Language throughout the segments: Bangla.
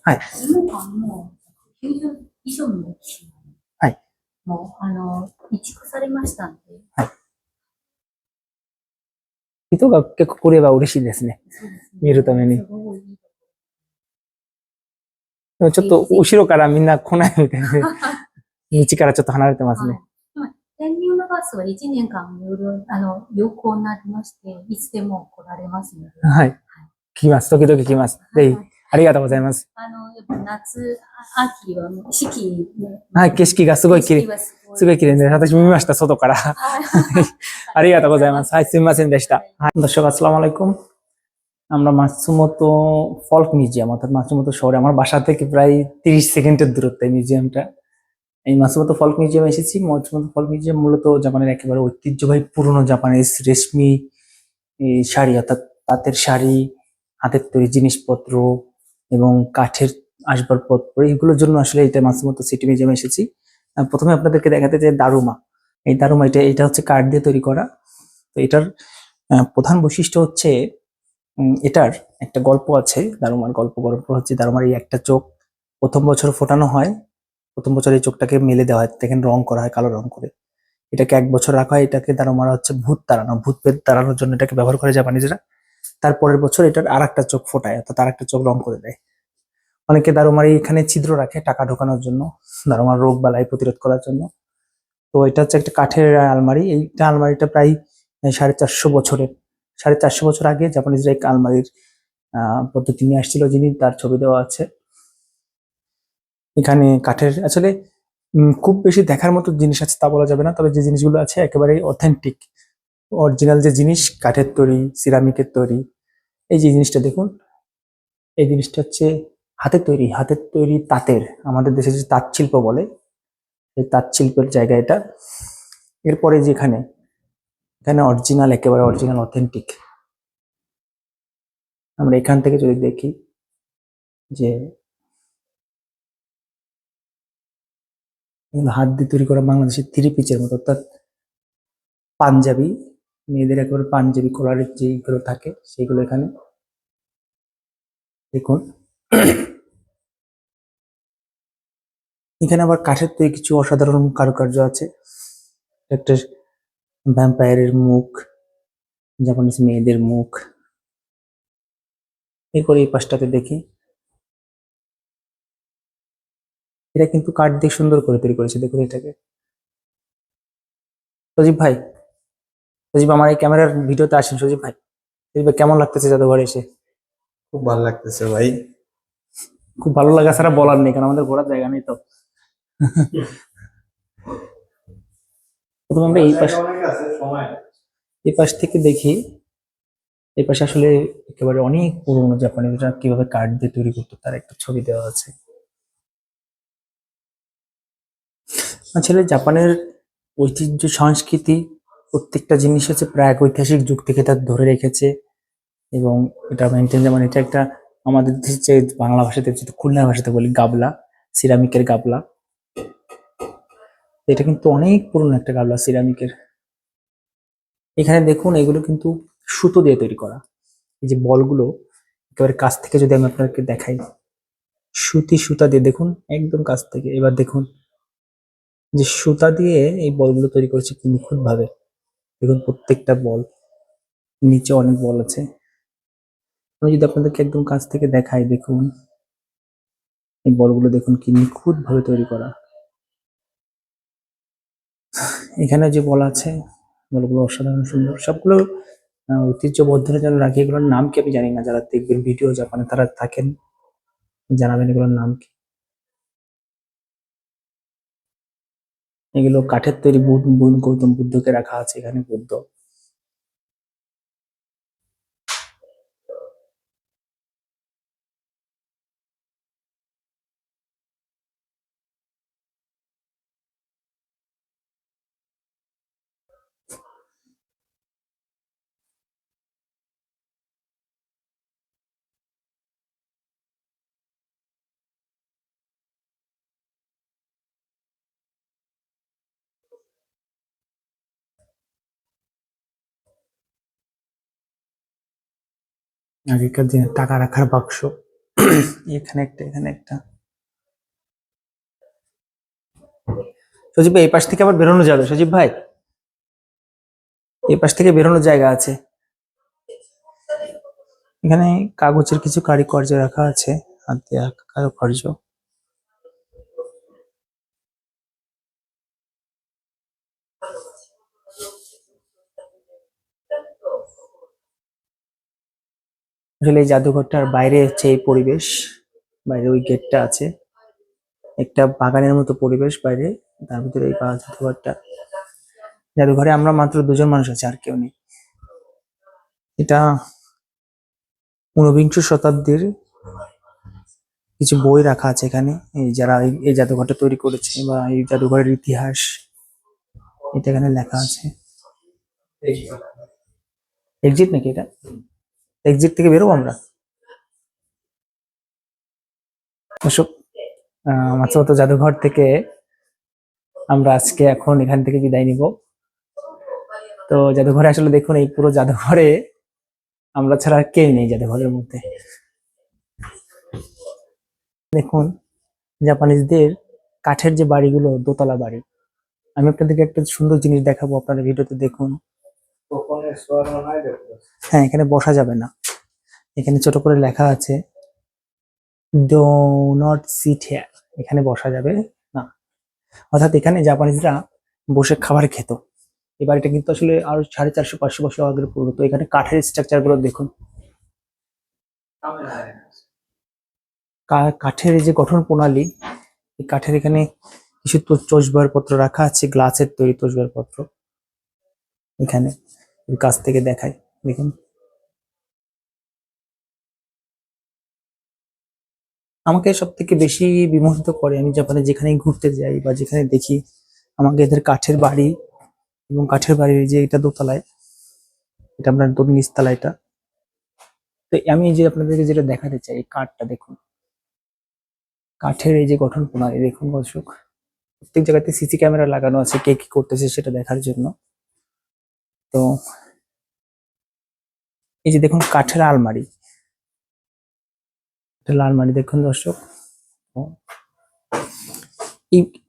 はい。今はもう90以上の歴史はい。も移築されましたんで。はい。人が結構来れば嬉しいですね。そうですね。見るために。すごいいい。でもちょっと後ろからみんな来ないみたいな。道からちょっと離れてますね。はい。天竜のバスは1年間無料、有効になりまして、いつでも来られますので。はい。来ます。時々来ます。ぜひ、ありがとうございます。やっぱ夏、秋はもう四季ね。はい、景色がすごい綺麗。すごい綺麗で、私も見ました、外から。ありがとうございます。はい、すみませんでした。はい、দর্শক আসসালামু আলাইকুম। আমরা মাসুমতো ফল্ক মিউজিয়াম অর্থাৎ মাসুমতো শহরে আমার বাসা থেকে প্রায় 30 সেকেন্ডের দূরত্বে মিউজিয়ামটা। এই মাসুমতো ফল্ক মিউজিয়াম এসেছি। মাসুমতো ফল্ক মিউজিয়াম মূলত জাপানের একেবারে ঐতিহ্যবাহী পুরনো জাপানিজ রেশমি শাড়ি অর্থাৎ তাঁতের শাড়ি, হাতের তৈরি জিনিসপত্র এবং কাঠের আসবাবপত্র এগুলোর জন্য আসলে এটা মাসুমতো সিটি মিউজিয়ামে এসেছি। প্রথমে আপনাদেরকে দেখাতে চাই দারুমা। এই দারুমা এটা হচ্ছে কাঠ দিয়ে তৈরি করা। তো এটার প্রধান বৈশিষ্ট্য হচ্ছে এটার একটা গল্প আছে। দারুমার গল্প হচ্ছে দারুমার এই একটা চোখ প্রথম বছর ফোটানো হয়। প্রথম বছর এই চোখটাকে মেলে দেওয়া হয়, দেখেন রং করা হয় কালো রং করে। এটাকে 1 বছর রাখা হয়। এটাকে দারুমারা হচ্ছে ভূত তাড়ানো, ভূত প্রেত তাড়ানোর জন্য এটাকে ব্যবহার করে জাপানিজরা। তারপরের বছর এটার আরেকটা চোখ ফোটায়, অর্থাৎ আরেকটা চোখ রং করে দেয়। অনেকে দারুমারি এখানে ছিদ্র রাখে টাকা ঢোকানোর জন্য, দারুমার রোগ বালাই প্রতিরোধ করার জন্য। তো এটা হচ্ছে একটা কাঠের আলমারি। এইটা আলমারিটা প্রায় 450 বছরের। 450 বছর আগে জাপানিজরা এই আলমারির পদ্ধতি নিয়ে আসছিল, যিনি তার ছবি দেওয়া আছে এখানে। কাঠের আসলে খুব বেশি দেখার মতো জিনিস আছে তা বলা যাবে না, তবে যে জিনিসগুলো আছে একেবারেই অথেন্টিক, অরিজিনাল যে জিনিস, কাঠের তৈরি, সিরামিকের তৈরি। এই যে জিনিসটা দেখুন, এই জিনিসটা হচ্ছে হাতের তৈরি তাঁতের, আমাদের দেশে যে তাঁত শিল্প বলে, এই তাঁত শিল্পের জায়গা এটা। এরপরে যেখানে এখানে অরিজিনাল, একেবারে অরিজিনাল অথেন্টিক। আমরা এখান থেকে যদি দেখি যে হাত দিয়ে তৈরি করা বাংলাদেশের 3 পিচের মতো, অর্থাৎ পাঞ্জাবি, মেয়েদের একেবারে পাঞ্জাবি কলারের যেগুলো থাকে সেগুলো এখানে দেখুন। এখানে আবার কাঠের তৈরি কিছু অসাধারণ কারুকার্য আছে। একটা ভ্যাম্পায়ারের মুখ, জাপানিজ মেয়েদের মুখ। এরপরে এই পাশটাতে দেখি, এটা কিন্তু কাঠ দিয়ে সুন্দর করে তৈরি করেছে, দেখুন এটাকে। সজীব ভাই, সজীব আমার এই ক্যামেরার ভিডিওতে আসেন। সজীব ভাই, সজীব ভাই কেমন লাগতেছে জাদুঘরে এসে? খুব ভালো লাগতেছে ভাই। খুব ভালো লাগা ছাড়া বলার নেই, কারণ আমাদের ঘোরার জায়গা নেই তো। প্রথমে আমরা এই পাশ থেকে দেখি। এই পাশে আসলে একেবারে অনেক পুরোনো জাপানিরা কিভাবে কাঠ দিয়ে তৈরি করতো তার একটা ছবি দেওয়া আছে। আসলে জাপানের ঐতিহ্য সংস্কৃতি প্রত্যেকটা জিনিস হচ্ছে প্রাক ঐতিহাসিক যুগ থেকে তার ধরে রেখেছে, এবং এটা মেনটেন, যেমন এটা একটা আমাদের দেশে যে বাংলা ভাষাতে যেটা খুলনা ভাষাতে বলি গাবলা, সিরামিকের গাবলা। এটা কিন্তু অনেক পুরনো একটা গাবলা সিরামিকের। এখানে দেখুন এগুলো কিন্তু সুতো দিয়ে তৈরি করা। এই যে বলগুলো একেবারে কাছ থেকে যদি আমি আপনাকে দেখাই, সুতা দিয়ে দেখুন একদম কাছ থেকে। এবার দেখুন যে সুতা দিয়ে এই বলগুলো তৈরি করেছে কি নিখুঁত ভাবে। দেখুন প্রত্যেকটা বল, নিচে অনেক বল আছে। আমি যদি আপনাদেরকে একদম কাছ থেকে দেখাই, দেখুন এই বলগুলো দেখুন কি নিখুঁত ভাবে তৈরি করা। এখানে যে বল আছে, বলগুলো অসাধারণ সুন্দর, সবগুলো ঐতিহ্যবদ্ধ যেন রাখি। এগুলোর নাম কি আমি জানি না, যারা দেখবেন ভিডিও জাপানে তারা থাকেন জানাবেন এগুলোর নাম কি। এগুলো কাঠের তৈরি গৌতম বুদ্ধকে রাখা আছে এখানে, বুদ্ধ। আগেকার দিনে টাকা রাখার বাক্স, এখানে একটা, এখানে একটা। সজীব ভাই এই পাশ থেকে আবার বেরোনো যাবে, সজীব ভাই এই পাশ থেকে বেরোনোর জায়গা আছে। এখানে কাগজের কিছু কারুকার্য রাখা আছে, হাত দিয়ে কারুকার্য। আসলে এই জাদুঘরটার বাইরে হচ্ছে এই পরিবেশ, বাইরে ওই গেটটা আছে, একটা বাগানের মতো পরিবেশ বাইরে, তার ভিতরে এই জাদুঘরটা। জাদুঘরে আমরা মাত্র দুজন মানুষ আছি, আর কেউ নেই। এটা ঊনবিংশ শতাব্দীর কিছু বই রাখা আছে এখানে, এই যারা এই জাদুঘরটা তৈরি করেছে বা এই জাদুঘরের ইতিহাস এটা এখানে লেখা আছে। এক্সিট নাকি এটা? এক্সিট থেকে বেরোবো আমরা। দর্শক, মাছমতো জাদুঘর থেকে আমরা আজকে এখন এখান থেকে বিদায় নিব। তো জাদুঘরে আসলে দেখুন, এই পুরো জাদুঘরে আমরা ছাড়া আর কেউ নেই জাদুঘরের মধ্যে। দেখুন জাপানিজদের কাঠের যে বাড়িগুলো, দোতলা বাড়ি। আমি আপনাদেরকে একটা সুন্দর জিনিস দেখাবো, আপনারা ভিডিওতে দেখুন। হ্যাঁ, এখানে বসা যাবে না, এখানে ছোট করে লেখা আছে ডো নট সিট হেয়ার, এখানে বসা যাবে না। অর্থাৎ এখানে জাপানিজরা বসে খাবার খেত। এই বাড়িটা কিন্তু আসলে আরো 450-500 বছর আগের পুরনো। তো এখানে কাঠের স্ট্রাকচার গুলো দেখুন, কাঠের এই যে গঠন প্রণালী, এই কাঠের এখানে কিছু তসবার পত্র রাখা আছে, গ্লাসের তৈরি তসবার পত্র। এখানে কাছ থেকে দেখায়, দেখুন। আমাকে সব থেকে বেশি বিমোহিত করে, আমি জাপানে যেখানে ঘুরতে যাই বা যেখানে দেখি, আমাকে এদের কাঠের বাড়ি এবং কাঠের বাড়ির যে এটা দোতলায়, এটা আপনার নিচতলা এটা। তো আমি যে আপনাদেরকে যেটা দেখাতে চাই, এই কাঠটা দেখুন, কাঠের এই যে গঠন প্রণালী দেখুন দর্শক। প্রত্যেক জায়গাতে সিসি ক্যামেরা লাগানো আছে, কে কি করতেছে সেটা দেখার জন্য। তো এই যে দেখুন কাঠের আলমারি, আলমারি দেখুন দর্শক।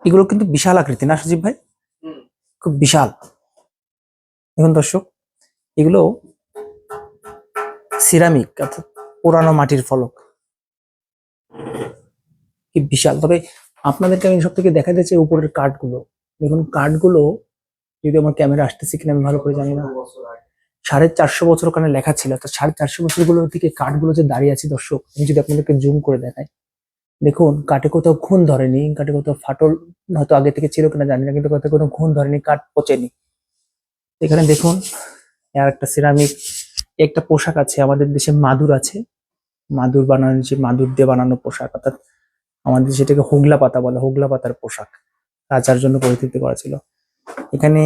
এগুলো কিন্তু বিশাল আকৃতি না সজীব ভাই? খুব বিশাল। দেখুন দর্শক, এগুলো সিরামিক অর্থাৎ পোড়ানো মাটির ফলক, কি বিশাল। তবে আপনাদেরকে আমি সব থেকে দেখাতে চাই উপরের কাঠগুলো। দেখুন কাঠগুলো, যদি আমার ক্যামেরা আসতেছে কিনা আমি ভালো করে জানি না, 450 বছর ওখানে লেখা ছিল। তো 450 বছরগুলো থেকে কাঠগুলো যে দাঁড়িয়ে আছে দর্শক, আমি যদি আপনাদেরকে জুম করে দেখাই, দেখুন কাঠে কোথাও ঘুণ ধরেনি, কাঠে কোথাও ফাটল হয়তো আগে থেকে ছিল কিনা জানি না, কিন্তু কোথাও কোনো ঘুণ ধরেনি, কাঠ পচেনি। এখানে দেখুন আর একটা সিরামিক, একটা পোশাক আছে, আমাদের দেশে মাদুর আছে, মাদুর বানানো, যে মাদুর দিয়ে বানানো পোশাক, অর্থাৎ আমাদের সেটাকে হোগলা পাতা বলে, হোগলা পাতার পোশাক রাজার জন্য পরিচিত করা ছিল। এখানে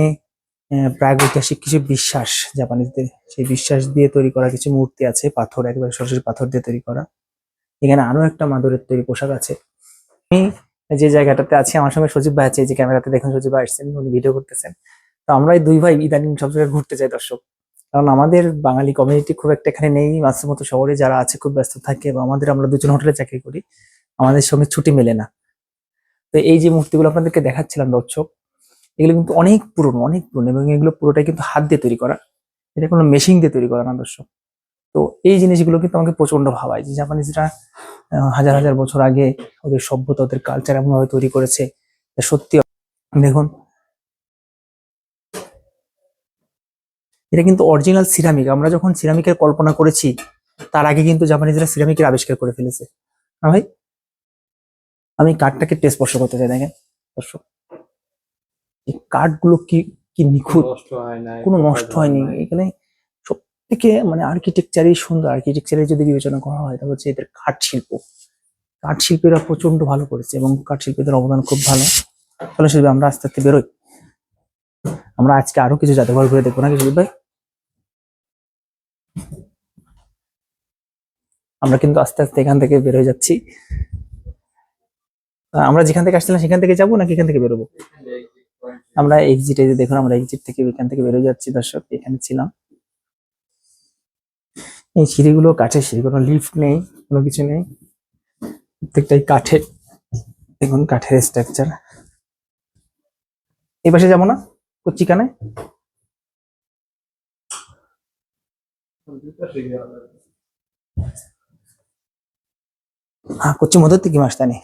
প্রাগৈতিহাসিক কিছু বিশ্বাস জাপানিজদের, সেই বিশ্বাস দিয়ে তৈরি করা কিছু মূর্তি আছে, পাথর, একেবারে সরাসরি পাথর দিয়ে তৈরি করা। এখানে আরো একটা মাদুরের তৈরি পোশাক আছে। আমি যে জায়গাটাতে আছি, আমার সঙ্গে সজীব ভাই আছে, এই যে ক্যামেরাতে দেখুন সজীব ভাই আসছেন, উনি ভিডিও করতেছেন। তো আমরা এই দুই ভাই ইদানিং সব জায়গায় ঘুরতে যাই দর্শক, কারণ আমাদের বাঙালি কমিউনিটি খুব একটা এখানে নেই। মাঝমতো শহরে যারা আছে খুব ব্যস্ত থাকে, এবং আমরা দুজন হোটেলে চাকরি করি, আমাদের সঙ্গে ছুটি মেলে না। তো এই যে মূর্তিগুলো আপনাদেরকে দেখাচ্ছিলাম দর্শক, এগুলো কিন্তু অনেক পুরনো, অনেক পুরনো, এবং এগুলো পুরোটাই কিন্তু হাত দিয়ে তৈরি করা, এটা কোনো মেশিন দিয়ে তৈরি করা না দর্শক। তো এই জিনিসগুলো কিন্তু আমাকে প্রচন্ড ভাবায়, যে জাপানিজরা হাজার হাজার বছর আগে ওদের সভ্যতা, ওদের কালচার এমন ভাবে তৈরি করেছে, যা সত্যি। দেখুন এটা কিন্তু অরিজিনাল সিরামিক। আমরা যখন সিরামিকের কল্পনা করেছি, তার আগে কিন্তু জাপানিজরা সিরামিকের আবিষ্কার করে ফেলেছে। না ভাই, আমি কাঠটাকে টেস্ট স্পর্শ করতে চাই, দেখেন দর্শক, এই কাঠগুলো কি কি নিখুঁত, কোনো নষ্ট হয়নি। এখানে সব থেকে মানে আর্কিটেকচারই সুন্দর, আর্কিটেকচারে যদি বিবেচনা করা হয় তাহলে হচ্ছে এদের কাঠ শিল্প, কাঠ শিল্পীরা প্রচন্ড ভালো করেছে, এবং কাঠ শিল্পীদের অবদান খুব ভালো। তাহলে সেটা আমরা আস্তে আস্তে বেরোই, আমরা আজকে আরো কিছু জাদুঘর ঘুরে দেখবো নাকি সুদীপ ভাই? আমরা কিন্তু আস্তে আস্তে এখান থেকে বের হয়ে যাচ্ছি। আমরা যেখান থেকে আসছিলাম সেখান থেকে যাবো নাকি এখান থেকে বেরোবো? আমরা এক্সিটে যে দেখুন, আমরা এক্সিট থেকে এখান থেকে বেরোয় যাচ্ছি দর্শক। এখানে ছিলাম, এই সিঁড়িগুলো কাঠের সিঁড়ি, কোনো লিফট নেই, কোনো কিছু নেই। প্রত্যেকটাই কাঠের, দেখুন কাঠের স্ট্রাকচার। এই পাশে যাবো না কচিকানে? হ্যাঁ, কচি মধ্যে কি মাস জানি।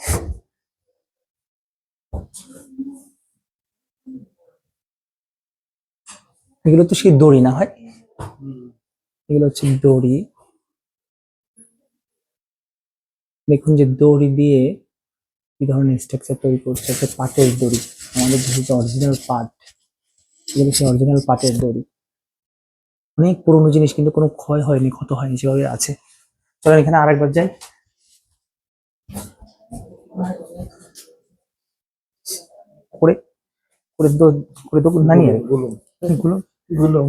এগুলো তো সেই দড়ি না হয়, এগুলো হচ্ছে দড়ি। দেখুন যে দড়ি দিয়ে কি ধরনের স্ট্রাকচার তৈরি করছে, একটা পাটের দড়ি। আমাদের যেহেতু অরিজিনাল পাট, এগুলো সেই অরিজিনাল পাটের দড়ি। অনেক পুরোনো জিনিস, কিন্তু কোনো ক্ষয় হয়নি, ক্ষত হয়নি, সেভাবে আছে। চলেন এখানে আরেকবার যাই। করে করে দো করে দো না নিয়ে গুলো গুলো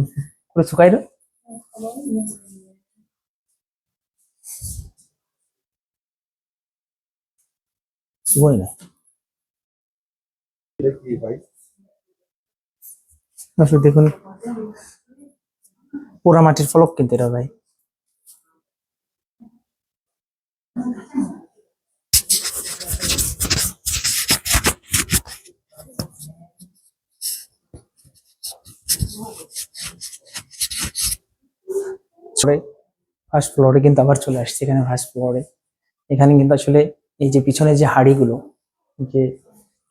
করে শুকাই রে। শুকোয় না আসলে। দেখুন পোড়া মাটির ফলক কিন্তু এটা ভাই। ফার্স্ট ফ্লোরে কিন্তু আবার চলে আসছে। এখানে ফার্স্ট ফ্লোরে এখানে কিন্তু আসলে এই যে পিছনে যে হাড়িগুলো, যে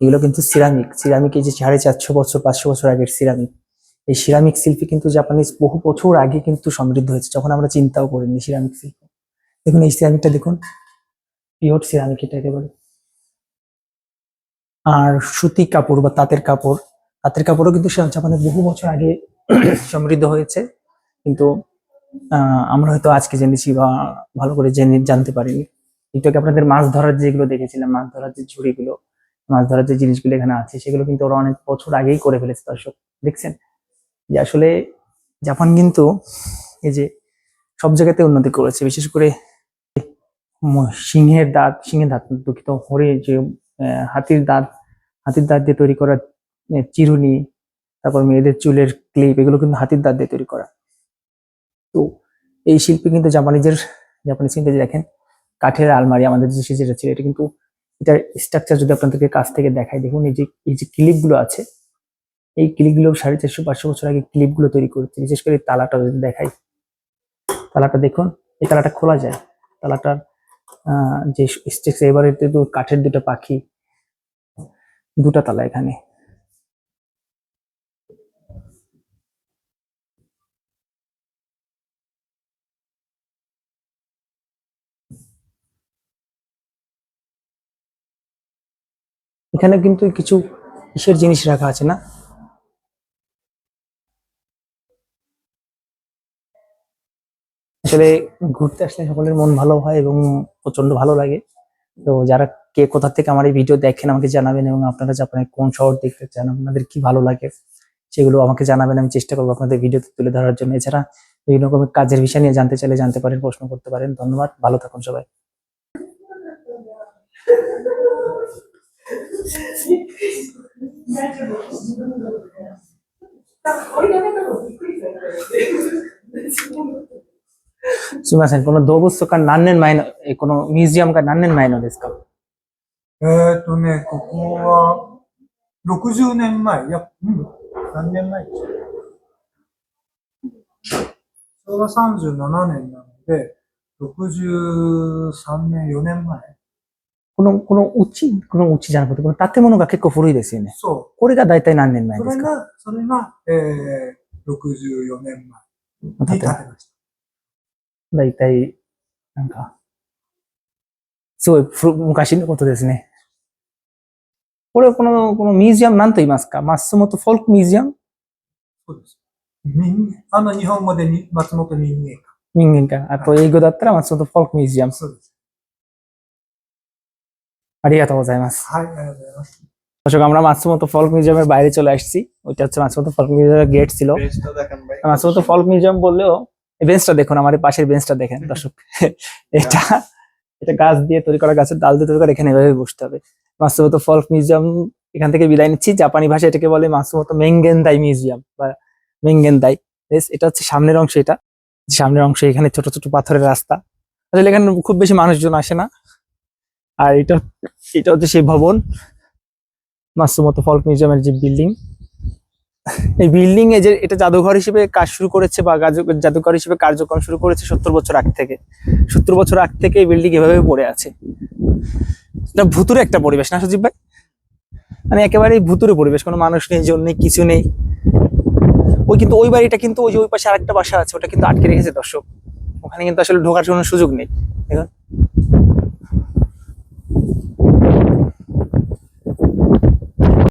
এগুলো কিন্তু সিরামিক। সিরামিক, এই যে 450 বছর 500 বছর আগের সিরামিক। এই সিরামিক শিল্পী কিন্তু জাপানিজ বহু বছর আগে কিন্তু সমৃদ্ধ হয়েছে, যখন আমরা চিন্তাও করিনি সিরামিক শিল্প। দেখুন এই সিরামিকটা দেখুন, পিওর সিরামিক এটা একেবারে। আর সুতি কাপড় বা তাঁতের কাপড়, তাঁতের কাপড়ও কিন্তু জাপানে বহু বছর আগে সমৃদ্ধ হয়েছে, কিন্তু আমরা হয়তো আজকে জেনেছি বা ভালো করে জানতে পারিনি। একটু আগে আপনাদের মাছ ধরার যেগুলো দেখেছিলাম, মাছ ধরার যে ঝুড়িগুলো, মাছ ধরার যে জিনিসগুলো এখানে আছে, সেগুলো কিন্তু ওরা অনেক বছর আগেই করে ফেলেছে। দর্শক দেখছেন যে আসলে জাপান কিন্তু এই যে সব জায়গাতে উন্নতি করেছে, বিশেষ করে সিংহের দাঁত দুঃখিত, যে হাতির দাঁত, হাতির দাঁত দিয়ে তৈরি করা চিরুনি, তারপর মেয়েদের চুলের ক্লিপ, এগুলো কিন্তু হাতির দাঁত দিয়ে তৈরি করা। তো এই শিল্পী কিন্তু জাপানিজ কিন্তু দেখেন কাঠের আলমারি আমাদের যে যেটা ছিল, এটা কিন্তু এটার স্ট্রাকচার যদি আপনাদেরকে কাছ থেকে দেখাই, দেখুন এই যে ক্লিপ গুলো আছে, এই ক্লিপ গুলো 450-500 বছর আগে ক্লিপ গুলো তৈরি করেছে। বিশেষ করে তালাটা যদি দেখাই, তালাটা দেখুন, এই তালাটা খোলা যায়। তালাটার যে স্ট্রাকচার, এবারে তো কাঠের দুটো পাখি, দুটা তালা এখানে। এখানে কিন্তু কিছু কিসের জিনিস রাখা আছে না? আসলে ঘুরতে আসলে সকলের মন ভালো হয় এবং প্রচন্ড ভালো লাগে। তো যারা কে কোথা থেকে আমার এই ভিডিও দেখেন আমাকে জানাবেন, এবং আপনারা জাপানের কোন শহর দেখতে চান, আপনাদের কি ভালো লাগে সেগুলো আমাকে জানাবেন। আমি চেষ্টা করবো আপনাদের ভিডিওতে তুলে ধরার জন্য। এছাড়া বিভিন্ন রকমের কাজের বিষয় নিয়ে জানতে চাইলে জানতে পারেন, প্রশ্ন করতে পারেন। ধন্যবাদ, ভালো থাকুন সবাই।すみません、このミュージアムが何年前のですか？ここは60年前、何年前でしょう。昭和37年なので、63年、4年前。このうちじゃなくて、この建物が結構古いですよね。そこれが大体何年う。前ですか？それが、64年前に建てました。大体、なんか、すごい昔のことですね。このミュージアム何と言いますか？松本フォルクミュージアム？そうです。日本語で松本人間館。人間館。あと英語だったら松本フォルクミュージアム。そうです。ありがとうございます。はい、ありがとうございます。দর্শক আমরা মাতসুমোতো ফল্ক মিউজিয়ামের বাইরে চলে আসছি। ওইটা হচ্ছে মাতসুমোতো ফল্ক মিউজিয়ামের গেট ছিল। বেঞ্চটা দেখেন ভাই। মাতসুমোতো ফল্ক মিউজিয়াম বললেও এই বেঞ্চটা দেখুন, আমার এই পাশের বেঞ্চটা দেখেন দর্শক। এটা এটা গাছ দিয়ে তৈরি করা, গাছের ডাল দিয়ে তৈরি করা। এখানে এভাবে বসতে হবে। মাতসুমোতো ফল্ক মিউজিয়াম এখান থেকে বিদায় নিচ্ছি। জাপানি ভাষায় এটাকে বলে মাতসুমোতো মেঙ্গেনদাই মিউজিয়াম বা মেঙ্গেনদাই। এটা হচ্ছে সামনের অংশ। এটা সামনের অংশ, এখানে ছোট ছোট পাথরের রাস্তা। আসলে এখানে খুব বেশি মানুষজন আসে না। আর এটা এটা হচ্ছে সেই ভবন, মাতসুমোতো ফল্ক মিউজিয়ামের যে বিল্ডিং। এই বিল্ডিং এ যে এটা জাদুঘর হিসেবে কাজ শুরু করেছে বা জাদুঘর হিসেবে কার্যক্রম শুরু করেছে 70 বছর আগ থেকে। 70 বছর আগ থেকে এই বিল্ডিং এভাবে পড়ে আছে। এটা ভুতুরে একটা পরিবেশ না সজীব ভাই? মানে একেবারেই ভুতুরে পরিবেশ, কোনো মানুষ নেই, জন নেই, কিছু নেই। ওই কিন্তু ওই বাড়িটা কিন্তু ওই যে ওই পাশে আরেকটা বাসা আছে, ওটা কিন্তু আটকে রেখেছে দর্শক। ওখানে কিন্তু আসলে ঢোকার কোনো সুযোগ নেই। দেখুন